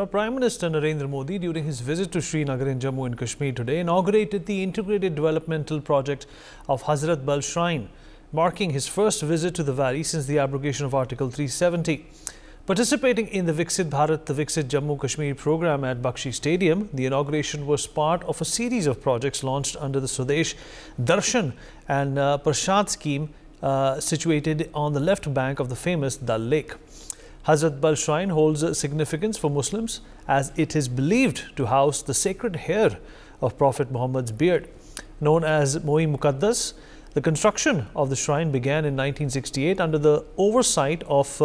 Prime Minister Narendra Modi, during his visit to Srinagar in Jammu and Kashmir today, inaugurated the integrated developmental project of Hazrat Bal Shrine, marking his first visit to the valley since the abrogation of Article 370. Participating in the Viksit Bharat, the Viksit Jammu Kashmir program at Bakshi Stadium, the inauguration was part of a series of projects launched under the Swadesh Darshan and Prashad scheme situated on the left bank of the famous Dal Lake. Hazrat Bal Shrine holds significance for Muslims as it is believed to house the sacred hair of Prophet Muhammad's beard. Known as Mo'i Muqaddas, the construction of the shrine began in 1968 under the oversight of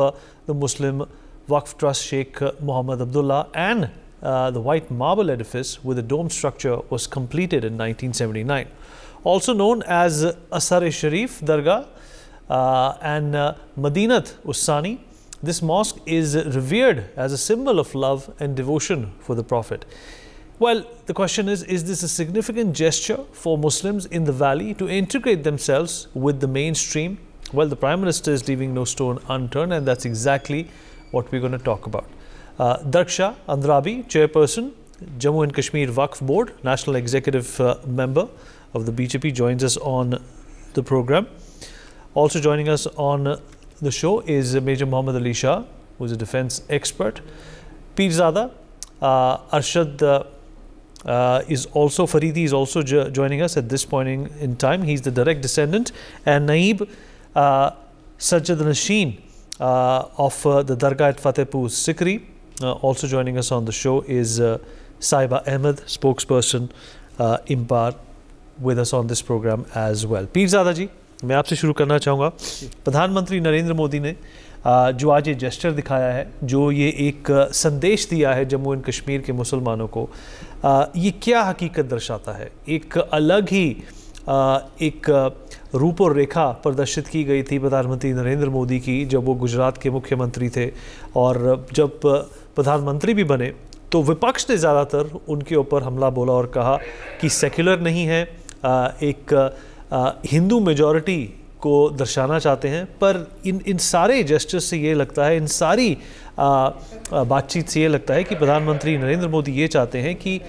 the Muslim Waqf Trust Sheikh Muhammad Abdullah, and the white marble edifice with a dome structure was completed in 1979. Also known as Asar-e-Sharif Dargah and Madinat Ussani, this mosque is revered as a symbol of love and devotion for the Prophet. Well, the question is this a significant gesture for Muslims in the valley to integrate themselves with the mainstream? Well, the Prime Minister is leaving no stone unturned, and that's exactly what we're going to talk about. Darksha Andrabi, Chairperson, Jammu and Kashmir Waqf Board, National Executive Member of the BJP, joins us on the program. Also joining us on the show is Major Muhammad Ali Shah, who is a defense expert. Pirzada Arshad Faridi is also joining us at this point in time. He's the direct descendant. And Naib Sajjad Nashin of the Dargah at Fatehpur Sikri. Also joining us on the show is Saiba Ahmed, spokesperson Impar, with us on this program as well. Pirzada ji, मैं आपसे शुरू करना चाहूँगा। प्रधानमंत्री नरेंद्र मोदी ने जो आज ये जेस्चर दिखाया है, जो ये एक संदेश दिया है जम्मू एंड कश्मीर के मुसलमानों को, ये क्या हकीकत दर्शाता है? एक अलग ही एक रूप और रेखा प्रदर्शित की गई थी प्रधानमंत्री नरेंद्र मोदी की जब वो गुजरात के मुख्यमंत्री थे, और जब प्रधानमंत्री भी बने तो विपक्ष ने ज़्यादातर उनके ऊपर हमला बोला और कहा कि सेक्युलर नहीं है, एक हिंदू मेजॉरिटी को दर्शाना चाहते हैं। पर इन सारे जेस्चर्स से ये लगता है, इन सारी बातचीत से ये लगता है कि प्रधानमंत्री नरेंद्र मोदी ये चाहते हैं कि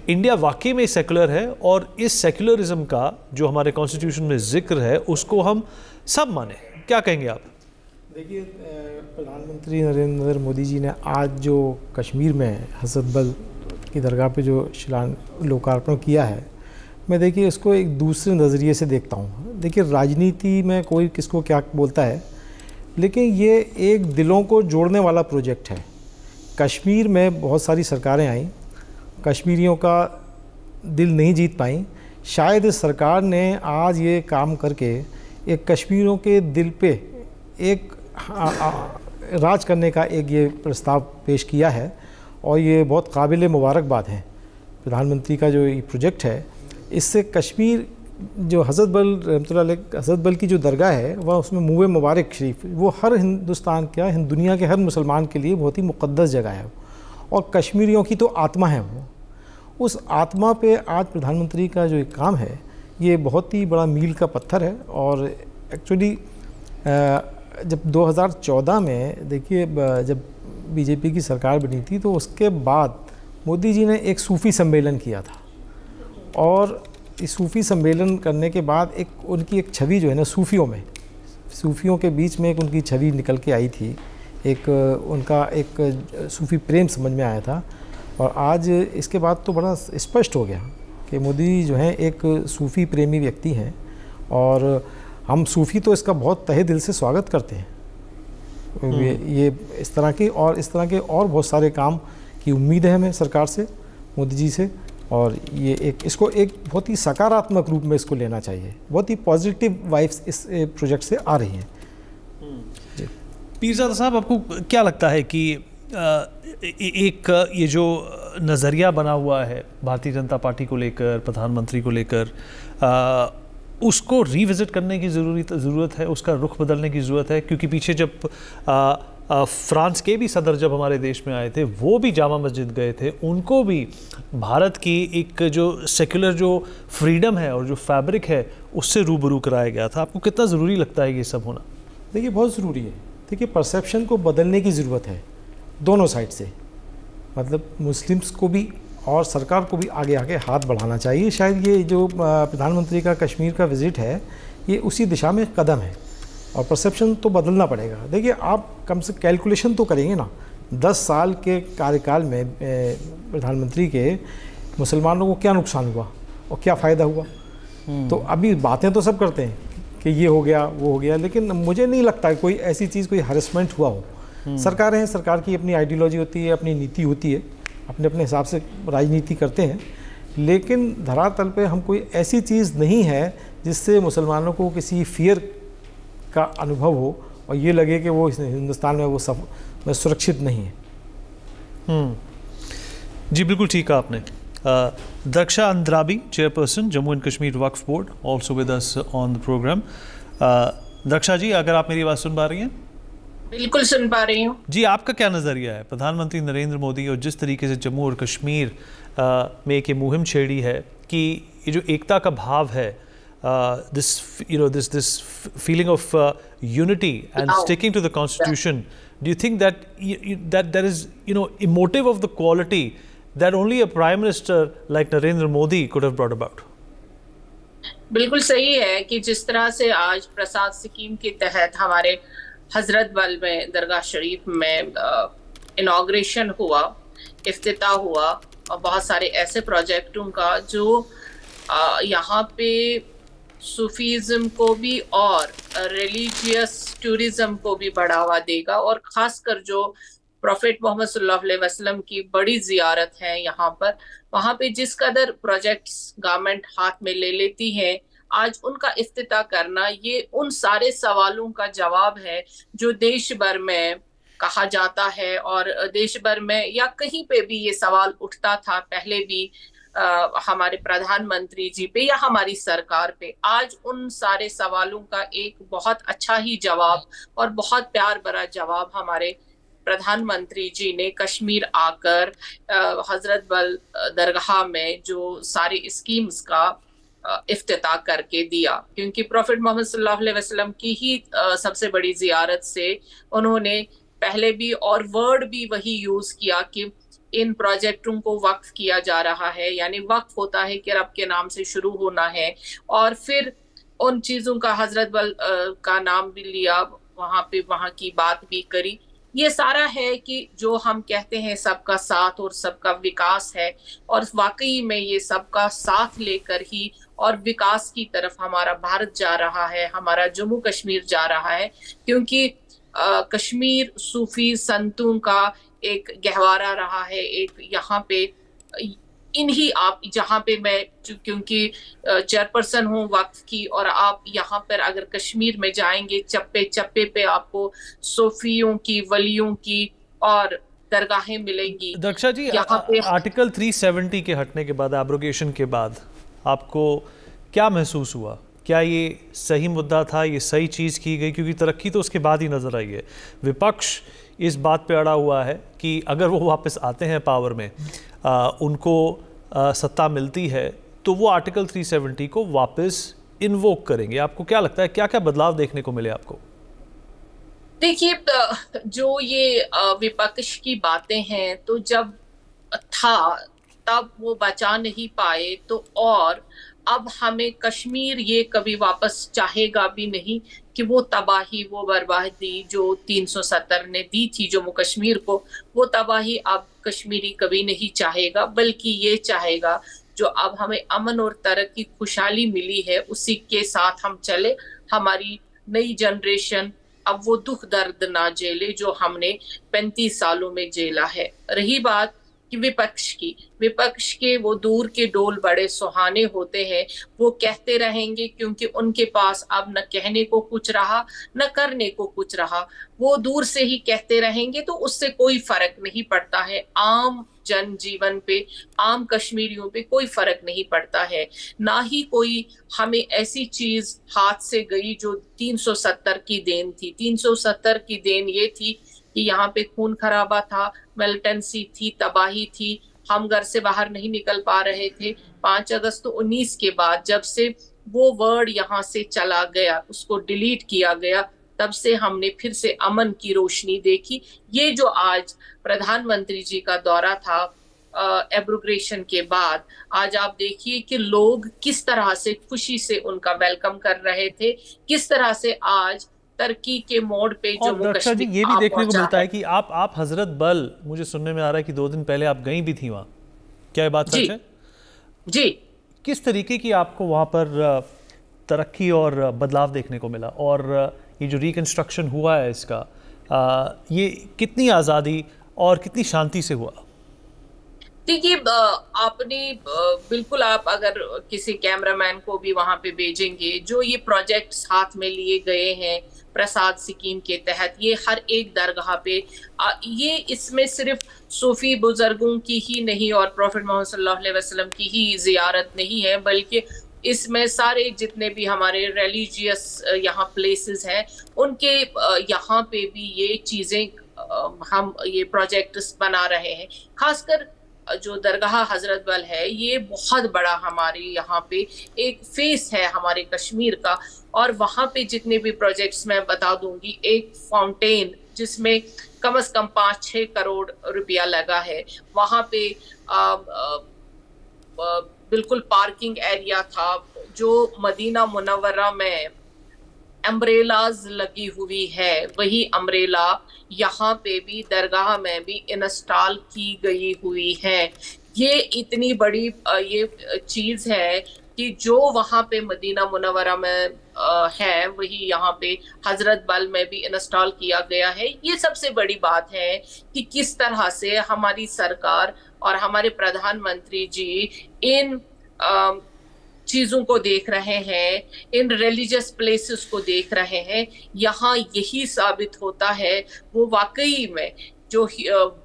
इंडिया वाकई में सेकुलर है, और इस सेकुलरिज्म का जो हमारे कॉन्स्टिट्यूशन में जिक्र है उसको हम सब माने। क्या कहेंगे आप? देखिए, प्रधानमंत्री नरेंद्र मोदी जी ने आज जो कश्मीर में हज़रत बल की दरगाह पे जो लोकार्पण किया है, मैं देखिए इसको एक दूसरे नज़रिए से देखता हूँ। देखिए, राजनीति में कोई किसको क्या बोलता है, लेकिन ये एक दिलों को जोड़ने वाला प्रोजेक्ट है। कश्मीर में बहुत सारी सरकारें आईं, कश्मीरियों का दिल नहीं जीत पाई। शायद इस सरकार ने आज ये काम करके एक कश्मीरियों के दिल पे एक राज करने का एक ये प्रस्ताव पेश किया है, और ये बहुत काबिल मुबारकबाद है। प्रधानमंत्री का जो ये प्रोजेक्ट है, इससे कश्मीर जो हज़रत बल की जो दरगाह है, वह उसमें मुँह मुबारक शरीफ, वो हर हिंदुस्तान का, दुनिया के हर मुसलमान के लिए बहुत ही मुक़द्दस जगह है, और कश्मीरियों की तो आत्मा है। वो उस आत्मा पे आज प्रधानमंत्री का जो काम है, ये बहुत ही बड़ा मील का पत्थर है। और एक्चुअली जब 2014 में देखिए जब बीजेपी की सरकार बनी थी, तो उसके बाद मोदी जी ने एक सूफ़ी सम्मेलन किया था, और इस सूफ़ी सम्मेलन करने के बाद एक उनकी एक छवि जो है ना, सूफ़ियों के बीच में एक उनकी छवि निकल के आई थी, एक उनका एक सूफ़ी प्रेम समझ में आया था। और आज इसके बाद तो बड़ा स्पष्ट हो गया कि मोदी जो है एक सूफ़ी प्रेमी व्यक्ति हैं, और हम सूफ़ी तो इसका बहुत तहे दिल से स्वागत करते हैं। ये इस तरह के और बहुत सारे काम की उम्मीद है हमें सरकार से, मोदी जी से, और ये इसको एक बहुत ही सकारात्मक रूप में इसको लेना चाहिए। बहुत ही पॉजिटिव वाइब्स इस प्रोजेक्ट से आ रही हैं। जी पीरज़ादा साहब, आपको क्या लगता है कि एक ये जो नज़रिया बना हुआ है भारतीय जनता पार्टी को लेकर, प्रधानमंत्री को लेकर, उसको रिविज़िट करने की ज़रूरत है, उसका रुख बदलने की ज़रूरत है? क्योंकि पीछे जब फ्रांस के भी सदर जब हमारे देश में आए थे, वो भी जामा मस्जिद गए थे, उनको भी भारत की एक जो सेक्युलर जो फ्रीडम है और जो फैब्रिक है उससे रूबरू कराया गया था। आपको कितना ज़रूरी लगता है ये सब होना? देखिए, बहुत ज़रूरी है। देखिए, परसेप्शन को बदलने की ज़रूरत है दोनों साइड से। मतलब मुस्लिम्स को भी और सरकार को भी आगे आगे हाथ बढ़ाना चाहिए। शायद ये जो प्रधानमंत्री का कश्मीर का विज़िट है ये उसी दिशा में कदम है और परसेप्शन तो बदलना पड़ेगा। देखिए आप कम से कैलकुलेशन तो करेंगे ना, 10 साल के कार्यकाल में प्रधानमंत्री के मुसलमानों को क्या नुकसान हुआ और क्या फ़ायदा हुआ। तो अभी बातें तो सब करते हैं कि ये हो गया वो हो गया, लेकिन मुझे नहीं लगता कोई ऐसी चीज़ कोई हरेसमेंट हुआ हो। सरकारें हैं, सरकार की अपनी आइडियोलॉजी होती है, अपनी नीति होती है, अपने अपने हिसाब से राजनीति करते हैं, लेकिन धरातल पे हम कोई ऐसी चीज़ नहीं है जिससे मुसलमानों को किसी फियर का अनुभव हो और ये लगे कि वो हिंदुस्तान में वो सब में सुरक्षित नहीं है। जी बिल्कुल ठीक कहा आपने। Daksha Andrabi, chairperson Jammu and Kashmir Waqf board, also with us on the programme. Daksha ji, अगर आप मेरी बात सुन पा रही हैं? बिल्कुल सुन पा रही हूँ जी। आपका क्या नज़रिया है प्रधानमंत्री नरेंद्र मोदी और जिस तरीके से जम्मू और कश्मीर में एक मुहिम छेड़ी है कि ये जो एकता का भाव है, this feeling of unity and sticking to the constitution, do you think that that there is emotive of the quality that only a prime minister like Narendra Modi could have brought about? बिल्कुल सही है कि जिस तरह से आज प्रसाद scheme के तहत हमारे हजरत बल में दरगाह शरीफ में इनॉग्रेशन हुआ, इफ्तिताह हुआ और बहुत सारे ऐसे प्रोजेक्टों का जो यहाँ पे सूफीज़म को भी और रिलीजियस टूरिज्म को भी बढ़ावा देगा, और ख़ासकर जो प्रॉफिट मोहम्मद सल्लल्लाहु अलैहि वसल्लम की बड़ी ज़ियारत है यहाँ पर, वहाँ पे जिस कदर प्रोजेक्ट्स गवर्नमेंट हाथ में ले लेती है, आज उनका इफ्तिताह करना ये उन सारे सवालों का जवाब है जो देश भर में कहा जाता है, और देश भर में या कहीं पे भी ये सवाल उठता था पहले भी हमारे प्रधानमंत्री जी पे या हमारी सरकार पे। आज उन सारे सवालों का एक बहुत अच्छा ही जवाब और बहुत प्यार भरा जवाब हमारे प्रधानमंत्री जी ने कश्मीर आकर हजरत बल दरगाह में जो सारी स्कीम्स का इफ्तिताह करके दिया, क्योंकि प्रॉफिट मोहम्मद सल्लल्लाहु अलैहि वसल्लम की ही सबसे बड़ी जियारत से उन्होंने पहले भी और वर्ड भी वही यूज किया कि इन प्रोजेक्टों को वक्फ किया जा रहा है, यानी वक्फ होता है कि रब के नाम से शुरू होना है, और फिर उन चीजों का हजरत बल का नाम भी लिया, वहां पे वहां की बात भी करी। ये सारा है कि जो हम कहते हैं सबका साथ और सबका विकास है, और वाकई में ये सबका साथ लेकर ही और विकास की तरफ हमारा भारत जा रहा है, हमारा जम्मू कश्मीर जा रहा है, क्योंकि कश्मीर सूफी संतों का एक गहवारा रहा है। एक यहाँ पे इन्हीं आप जहाँ पे मैं क्योंकि चेयरपर्सन हूँ वक्फ की, और आप यहाँ पर अगर कश्मीर में जाएंगे चप्पे चप्पे पे आपको सूफियों की, वलियों की और दरगाहें मिलेंगी। दक्षा जी, आर्टिकल 370 के हटने के बाद, एब्रोगेशन के बाद आपको क्या महसूस हुआ? क्या ये सही मुद्दा था, ये सही चीज़ की गई? क्योंकि तरक्की तो उसके बाद ही नज़र आई है। विपक्ष इस बात पे अड़ा हुआ है कि अगर वो वापस आते हैं पावर में, उनको सत्ता मिलती है, तो वो आर्टिकल 370 को वापस इन्वोक करेंगे। आपको क्या लगता है, क्या क्या बदलाव देखने को मिले आपको? देखिए, जो ये विपक्ष की बातें हैं, तो जब था तब वो बचा नहीं पाए, तो और अब हमें कश्मीर ये कभी वापस चाहेगा भी नहीं कि वो तबाही, वो बर्बादी जो 370 ने दी थी जम्मू कश्मीर को, वो तबाही अब कश्मीरी कभी नहीं चाहेगा, बल्कि ये चाहेगा जो अब हमें अमन और तरक्की, खुशहाली मिली है, उसी के साथ हम चले। हमारी नई जनरेशन अब वो दुख दर्द ना झेले जो हमने 35 सालों में झेला है। रही बात कि विपक्ष के वो दूर के डोल बड़े सुहाने होते हैं, वो कहते रहेंगे क्योंकि उनके पास अब न कहने को कुछ रहा न करने को कुछ रहा, वो दूर से ही कहते रहेंगे, तो उससे कोई फर्क नहीं पड़ता है। आम जनजीवन पे, आम कश्मीरियों पे कोई फर्क नहीं पड़ता है, ना ही कोई हमें ऐसी चीज हाथ से गई जो 370 की देन थी। 370 की देन ये थी कि यहाँ पे खून खराबा था, मिलिटेंसी थी, तबाही थी, हम घर से बाहर नहीं निकल पा रहे थे। 5 अगस्त 19 के बाद जब से वो वर्ड यहाँ से चला गया, उसको डिलीट किया गया, तब से हमने फिर से अमन की रोशनी देखी। ये जो आज प्रधानमंत्री जी का दौरा था एब्रोगेशन के बाद, आज आप देखिए कि लोग किस तरह से खुशी से उनका वेलकम कर रहे थे, किस तरह से आज तरक्की के मोड़ पे जम्मू कश्मीर ये भी देखने को मिलता है कि आप हजरत बल, मुझे सुनने में आ रहा है कि 2 दिन पहले आप गई भी थी वहां, क्या ये बात सच है? जी। किस तरीके की आपको वहां पर तरक्की और बदलाव देखने को मिला, और ये जो रिकंस्ट्रक्शन हुआ है इसका, ये कितनी आज़ादी और कितनी शांति से हुआ? देखिए, आपने बिल्कुल, आप अगर किसी कैमरामैन को भी वहां पे भेजेंगे, जो ये प्रोजेक्ट्स हाथ में लिए गए हैं प्रसाद स्कीम के तहत, ये हर एक दरगाह पे, ये इसमें सिर्फ सूफी बुजुर्गों की ही नहीं और प्रॉफिट मोहम्मद सल्लल्लाहु अलैहि वसल्लम की ही जियारत नहीं है, बल्कि इसमें सारे जितने भी हमारे रिलीजियस यहाँ प्लेसेस हैं, उनके यहाँ पे भी ये चीज़ें हम ये प्रोजेक्ट्स बना रहे हैं। खासकर जो दरगाह हजरत बल है, ये बहुत बड़ा हमारे यहाँ पे एक फेस है हमारे कश्मीर का, और वहाँ पे जितने भी प्रोजेक्ट्स मैं बता दूंगी, एक फाउंटेन जिसमें कम से कम 5-6 करोड़ रुपया लगा है, वहाँ पे बिल्कुल पार्किंग एरिया था, जो मदीना मुनव्वरा में अम्ब्रेलाज लगी हुई है, वही अम्ब्रेला यहाँ पे भी दरगाह में भी इंस्टॉल की गई हुई है। ये इतनी बड़ी ये चीज है कि जो वहाँ पे मदीना मुनव्वरा में है, वही यहाँ पे हजरत बल में भी इंस्टॉल किया गया है। ये सबसे बड़ी बात है कि किस तरह से हमारी सरकार और हमारे प्रधानमंत्री जी इन चीजों को देख रहे हैं, इन रिलीजियस प्लेसेस को देख रहे हैं। यहाँ यही साबित होता है वो वाकई में जो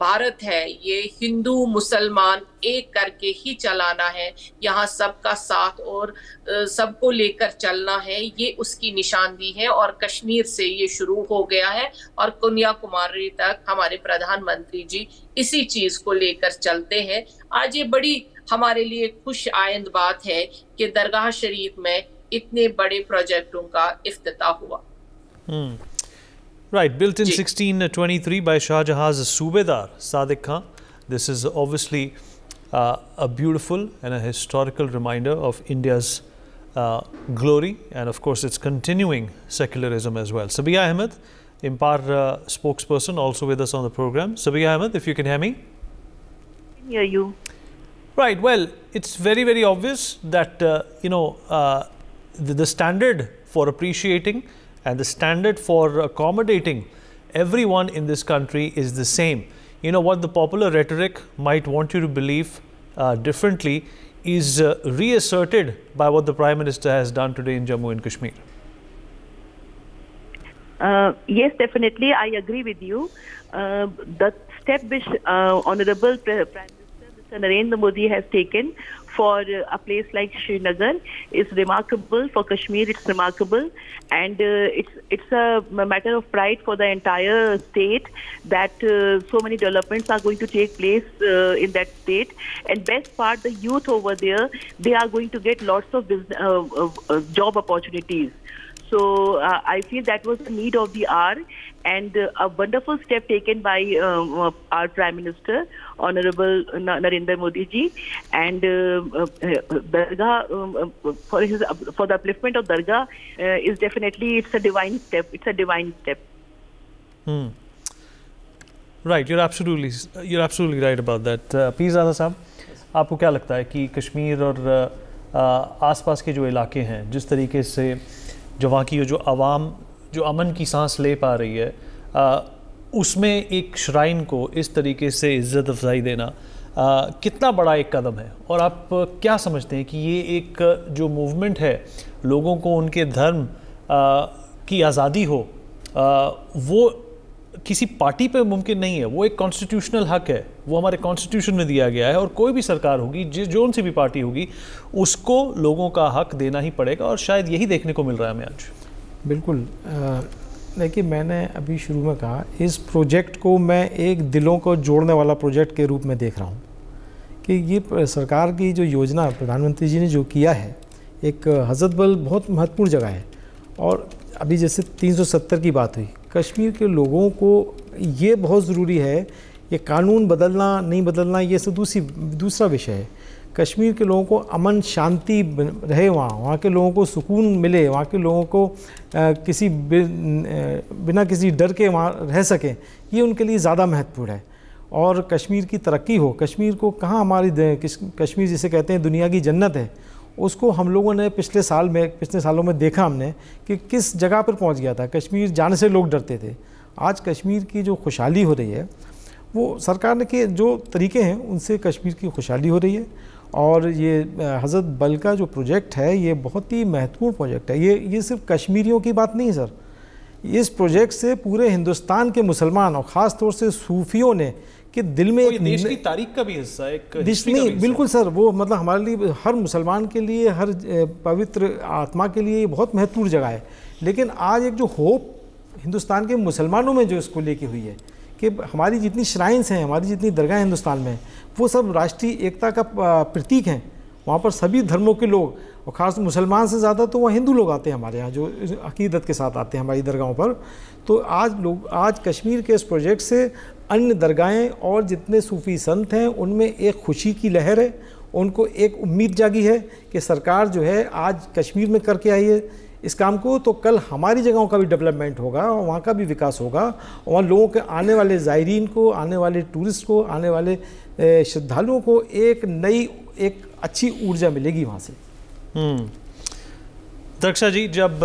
भारत है, ये हिंदू मुसलमान एक करके ही चलाना है, यहाँ सबका साथ और सबको लेकर चलना है, ये उसकी निशानदी है। और कश्मीर से ये शुरू हो गया है और कन्याकुमारी तक हमारे प्रधानमंत्री जी इसी चीज को लेकर चलते हैं। आज ये बड़ी हमारे लिए खुश आइंद बात है कि दरगाह शरीफ में इतने बड़े प्रोजेक्टों का इफ्तिताह हुआ। Right, built in 1623 by Shah Jahan's Subedar Sadiq Khan. This is obviously a beautiful and a historical reminder of India's glory, and of course its continuing secularism as well. Sabiha Ahmed, Impar spokesperson, also with us on the program. Sabiha Ahmed, if you can hear me. I can hear you. Right, well, it's very, very obvious that, the standard for appreciating and the standard for accommodating everyone in this country is the same. You know, what the popular rhetoric might want you to believe differently is reasserted by what the Prime Minister has done today in Jammu and Kashmir. Yes, definitely, I agree with you. The step which Honorable Prime Minister Mr. Narendra Modi has taken for a place like Srinagar is remarkable. For Kashmir, it's remarkable, and it's a matter of pride for the entire state that so many developments are going to take place in that state. And best part, the youth over there, they are going to get lots of business, job opportunities. So I feel that was the need of the hour, and a wonderful step taken by our Prime Minister, Honorable Narendra Modi ji, and Dargah for the upliftment of Dargah is definitely, it's a divine step. It's a divine step. Right, you're absolutely right about that. Pirzada साहब, आपको क्या लगता है कि कश्मीर और आसपास के जो इलाके हैं, जिस तरीके से जो वहाँ की जो आवाम जो अमन की सांस ले पा रही है, उसमें एक श्राइन को इस तरीके से इज़्ज़त अफजाई देना कितना बड़ा एक कदम है? और आप क्या समझते हैं कि ये एक जो मूवमेंट है, लोगों को उनके धर्म की आज़ादी हो, वो किसी पार्टी पे मुमकिन नहीं है, वो एक कॉन्स्टिट्यूशनल हक है, वो हमारे कॉन्स्टिट्यूशन में दिया गया है, और कोई भी सरकार होगी, जो सी भी पार्टी होगी, उसको लोगों का हक देना ही पड़ेगा, और शायद यही देखने को मिल रहा है हमें आज। बिल्कुल, देखिए, मैंने अभी शुरू में कहा, इस प्रोजेक्ट को मैं एक दिलों को जोड़ने वाला प्रोजेक्ट के रूप में देख रहा हूँ कि ये सरकार की जो योजना प्रधानमंत्री जी ने जो किया है, एक हजरत बल बहुत महत्वपूर्ण जगह है, और अभी जैसे 370 की बात हुई, कश्मीर के लोगों को ये बहुत ज़रूरी है, ये कानून बदलना नहीं बदलना ये सब दूसरा विषय है। कश्मीर के लोगों को अमन शांति रहे, वहाँ के लोगों को सुकून मिले, वहाँ के लोगों को बिना किसी डर के वहाँ रह सकें, ये उनके लिए ज़्यादा महत्वपूर्ण है। और कश्मीर की तरक्की हो, कश्मीर को कहाँ हमारी कश्मीर जिसे कहते हैं दुनिया की जन्नत है, उसको हम लोगों ने पिछले सालों में देखा हमने कि किस जगह पर पहुँच गया था। कश्मीर जाने से लोग डरते थे। आज कश्मीर की जो खुशहाली हो रही है, वो सरकार ने के जो तरीके हैं उनसे कश्मीर की खुशहाली हो रही है। और ये हज़रत बल का जो प्रोजेक्ट है, ये बहुत ही महत्वपूर्ण प्रोजेक्ट है। ये सिर्फ कश्मीरियों की बात नहीं है सर, इस प्रोजेक्ट से पूरे हिंदुस्तान के मुसलमान और ख़ास तौर से सूफियों ने कि दिल में एक देश की तारीख का भी हिस्सा है, नहीं बिल्कुल सर, वो मतलब हमारे लिए, हर मुसलमान के लिए, हर पवित्र आत्मा के लिए ये बहुत महत्वपूर्ण जगह है। लेकिन आज एक जो होप हिंदुस्तान के मुसलमानों में जो इसको लेके हुई है कि हमारी जितनी श्राइन्स हैं, हमारी जितनी दरगाह हिंदुस्तान में, वो सब राष्ट्रीय एकता का प्रतीक हैं। वहाँ पर सभी धर्मों के लोग, और ख़ास मुसलमान से ज़्यादा तो वहाँ हिंदू लोग आते हैं हमारे यहाँ, जो अकीदत के साथ आते हैं हमारी दरगाहों पर। तो आज कश्मीर के इस प्रोजेक्ट से अन्य दरगाहें और जितने सूफ़ी संत हैं उनमें एक खुशी की लहर है, उनको एक उम्मीद जागी है कि सरकार जो है आज कश्मीर में करके आई है इस काम को, तो कल हमारी जगहों का भी डेवलपमेंट होगा और वहाँ का भी विकास होगा। और वहाँ लोगों के आने वाले ज़ायरीन को, आने वाले टूरिस्ट को, आने वाले श्रद्धालुओं को एक अच्छी ऊर्जा मिलेगी वहाँ से। दरक्षा जी, जब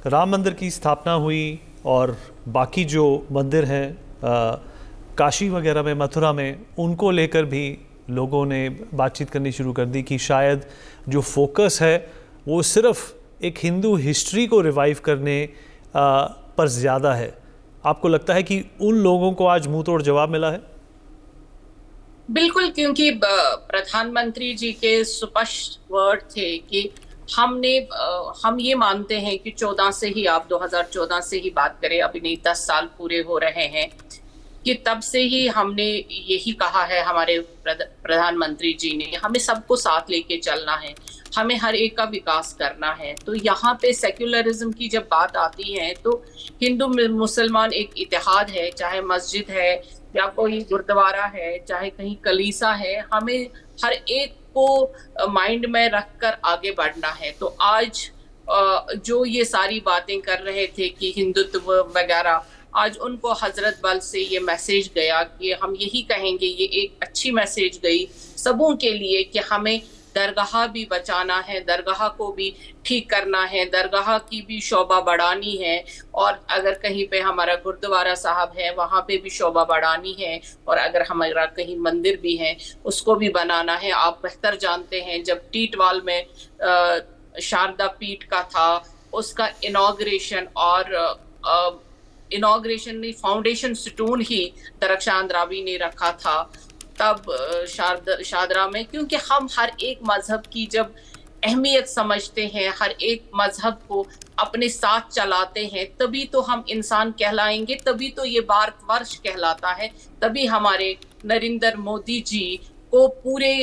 राम मंदिर की स्थापना हुई और बाकी जो मंदिर हैं काशी वगैरह में, मथुरा में, उनको लेकर भी लोगों ने बातचीत करनी शुरू कर दी कि शायद जो फोकस है वो सिर्फ एक हिंदू हिस्ट्री को रिवाइव करने पर ज़्यादा है। आपको लगता है कि उन लोगों को आज मुंह तोड़ जवाब मिला है? बिल्कुल, क्योंकि प्रधानमंत्री जी के स्पष्ट वर्ड थे कि हम ये मानते हैं कि 14 से ही, आप 2014 से ही बात करें, अभी नहीं 10 साल पूरे हो रहे हैं कि तब से ही हमने यही कहा है, हमारे प्रधानमंत्री जी ने, हमें सबको साथ लेके चलना है, हमें हर एक का विकास करना है। तो यहाँ पे सेक्युलरिज्म की जब बात आती है तो हिंदू मुसलमान एक इतिहाद है, चाहे मस्जिद है या कोई गुरुद्वारा है, चाहे कहीं कलीसा है, हमें हर एक को माइंड में रखकर आगे बढ़ना है। तो आज जो ये सारी बातें कर रहे थे कि हिंदुत्व वगैरह, आज उनको हजरत बल से ये मैसेज गया कि हम यही कहेंगे, ये एक अच्छी मैसेज गई सबों के लिए कि हमें दरगाह भी बचाना है, दरगाह को भी ठीक करना है, दरगाह की भी शोभा बढ़ानी है, और अगर कहीं पे हमारा गुरुद्वारा साहब है वहाँ पे भी शोभा बढ़ानी है, और अगर हमारा कहीं मंदिर भी है उसको भी बनाना है। आप बेहतर जानते हैं जब टीटवाल में शारदा पीठ का था, उसका इनॉग्रेशन, और इनॉग्रेशन नहीं, फाउंडेशन स्टोन ही दरख्शान रावी ने रखा था तब शादरा में, क्योंकि हम हर एक मजहब की जब अहमियत समझते हैं, हर एक मजहब को अपने साथ चलाते हैं, तभी तो हम इंसान कहलाएंगे, तभी तो ये भारतवर्ष कहलाता है, तभी हमारे नरेंद्र मोदी जी को पूरे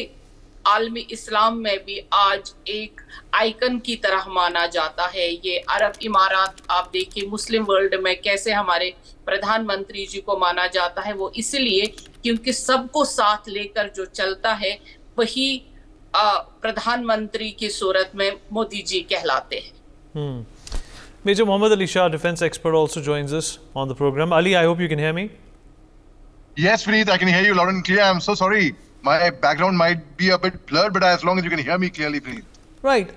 आलमी इस्लाम में भी आज एक आइकन की तरह माना जाता है। ये अरब इमारात, आप देखिए मुस्लिम वर्ल्ड में कैसे हमारे प्रधानमंत्री जी को माना जाता है, वो इसलिए क्योंकि सबको साथ लेकर जो चलता है वही प्रधानमंत्री की सूरत में मोदी जी कहलाते हैं। Major Mohammad Ali Shah, defense expert, also joins us on the program. Ali, I hope you can hear me. Yes, Vineet, I can hear you loud and clear. I'm so sorry. My background might be a bit blurred, but as long as you can hear me clearly, please. Right.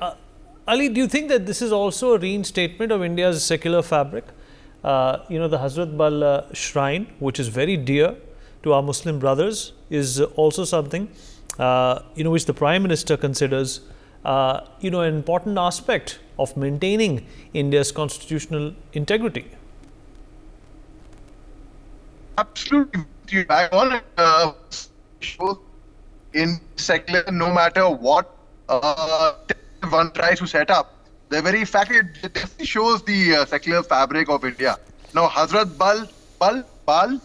Ali, do you think that this is also a reinstatement of India's secular fabric? The Hazrat Bal shrine, which is very dear to our Muslim brothers, is also something, which the Prime Minister considers, an important aspect of maintaining India's constitutional integrity. Absolutely. I want to show in secular, no matter what one tries to set up, the very fact it definitely shows the secular fabric of India. Now, Hazrat Bal,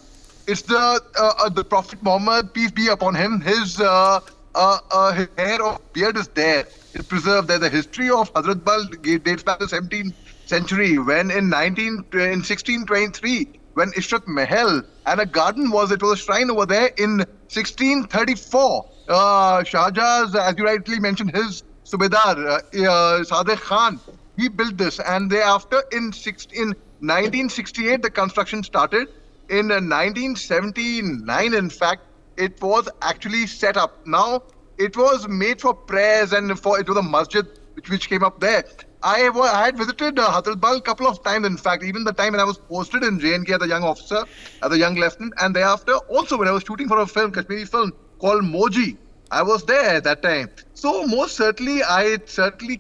it's the Prophet Muhammad, peace be upon him. His hair or beard is there. It's preserved there. The history of Hazrat Bal dates back to 17th century, when in 1623, when Ishrat Mahal and a garden was a shrine over there in 1634. Shah Jahan's, as you rightly mentioned, his Subedar, Sadeh Khan, he built this, and thereafter in 1968 the construction started. In 1979, in fact, it was actually set up. Now, it was made for prayers and it was a masjid which came up there. I had visited Hazrat Bal a couple of times, in fact, even the time when I was posted in JNK as a young officer, as a young lieutenant, and thereafter also when I was shooting for a film, Kashmiri film called Moji, I was there at that time. So most certainly, I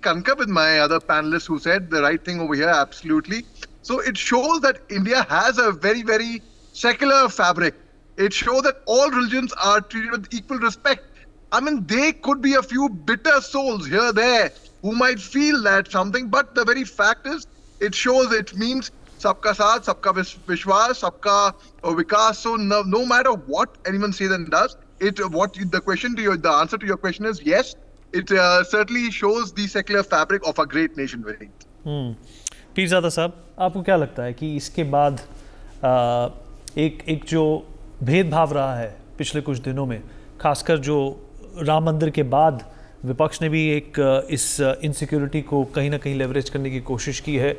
concur with my other panelists who said the right thing over here, absolutely. So it shows that India has a very, very secular fabric. It shows that all religions are treated with equal respect. I mean, there could be a few bitter souls here, there, who might feel that something, but the very fact is, it shows, it means sabka saath, sabka vishwas, sabka vikas. So no matter what anyone says and does, the answer to your question is yes. It certainly shows the secular fabric of a great nation. Very. Pirzada साहब, आपको क्या लगता है कि इसके बाद एक जो भेदभाव रहा है पिछले कुछ दिनों में, खासकर जो राम मंदिर के बाद विपक्ष ने भी एक इस इनसिक्योरिटी को कहीं ना कहीं लेवरेज करने की कोशिश की है,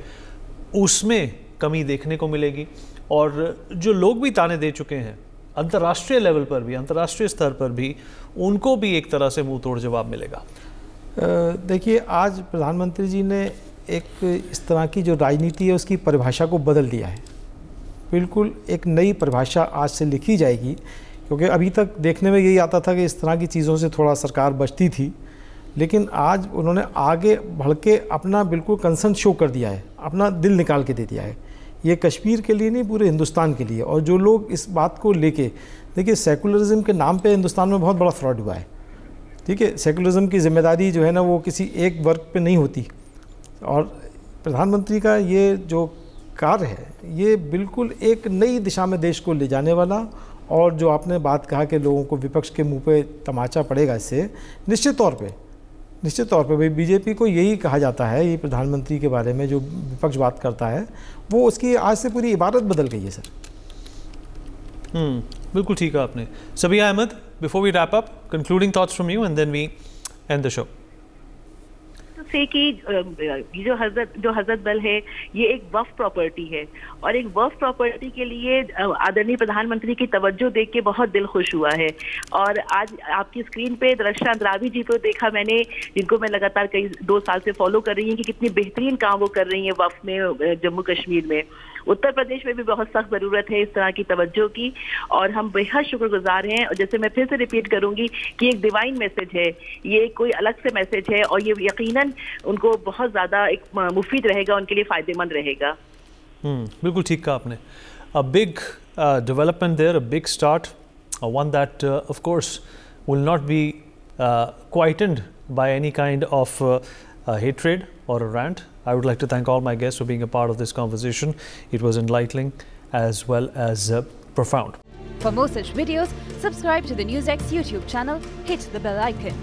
उसमें कमी देखने को मिलेगी? और जो लोग भी ताने दे चुके हैं अंतर्राष्ट्रीय लेवल पर भी, अंतर्राष्ट्रीय स्तर पर भी, उनको भी एक तरह से मुंह तोड़ जवाब मिलेगा? देखिए, आज प्रधानमंत्री जी ने एक इस तरह की जो राजनीति है उसकी परिभाषा को बदल दिया है। बिल्कुल एक नई परिभाषा आज से लिखी जाएगी, क्योंकि अभी तक देखने में यही आता था कि इस तरह की चीज़ों से थोड़ा सरकार बचती थी, लेकिन आज उन्होंने आगे बढ़ के अपना बिल्कुल कंसर्न शो कर दिया है, अपना दिल निकाल के दे दिया है। ये कश्मीर के लिए नहीं, पूरे हिंदुस्तान के लिए। और जो लोग इस बात को लेके, देखिए सेकुलरिज्म के नाम पे हिंदुस्तान में बहुत बड़ा फ्रॉड हुआ है, ठीक है। सेकुलरिज्म की जिम्मेदारी जो है ना, वो किसी एक वर्ग पे नहीं होती। और प्रधानमंत्री का ये जो कार्य है, ये बिल्कुल एक नई दिशा में देश को ले जाने वाला, और जो आपने बात कहा कि लोगों को विपक्ष के मुंह पे तमाचा पड़ेगा इससे, निश्चित तौर पे भाई बीजेपी को यही कहा जाता है, ये प्रधानमंत्री के बारे में जो विपक्ष बात करता है, वो उसकी आज से पूरी इबारत बदल गई है सर। बिल्कुल ठीक है आपने। Sabiya Ahmad, before we wrap up, concluding thoughts from you and then we end the show. से कि जो हजरत बल है ये एक वक्फ प्रॉपर्टी है, और एक वक्फ प्रॉपर्टी के लिए आदरणीय प्रधानमंत्री की तवज्जो देख के बहुत दिल खुश हुआ है। और आज आपकी स्क्रीन पे दरश्ता अंद्रावी जी को देखा मैंने, जिनको मैं लगातार कई 2 साल से फॉलो कर रही हूँ कि कितनी बेहतरीन काम वो कर रही हैं वक्फ में, जम्मू कश्मीर में। उत्तर प्रदेश में भी बहुत सख्त ज़रूरत है इस तरह की तवज्जो की, और हम बेहद शुक्रगुजार हैं। और जैसे मैं फिर से रिपीट करूंगी कि एक डिवाइन मैसेज है, ये कोई अलग से मैसेज है, और ये यकीनन उनको बहुत ज़्यादा एक मुफीद रहेगा, उनके लिए फ़ायदेमंद रहेगा। बिल्कुल ठीक कहा आपने। A big development there, a big start, one that of course will not be quietened by any kind of hatred or a rant. I would like to thank all my guests for being a part of this conversation. It was enlightening as well as profound. For more such videos, subscribe to the NewsX YouTube channel, hit the bell icon.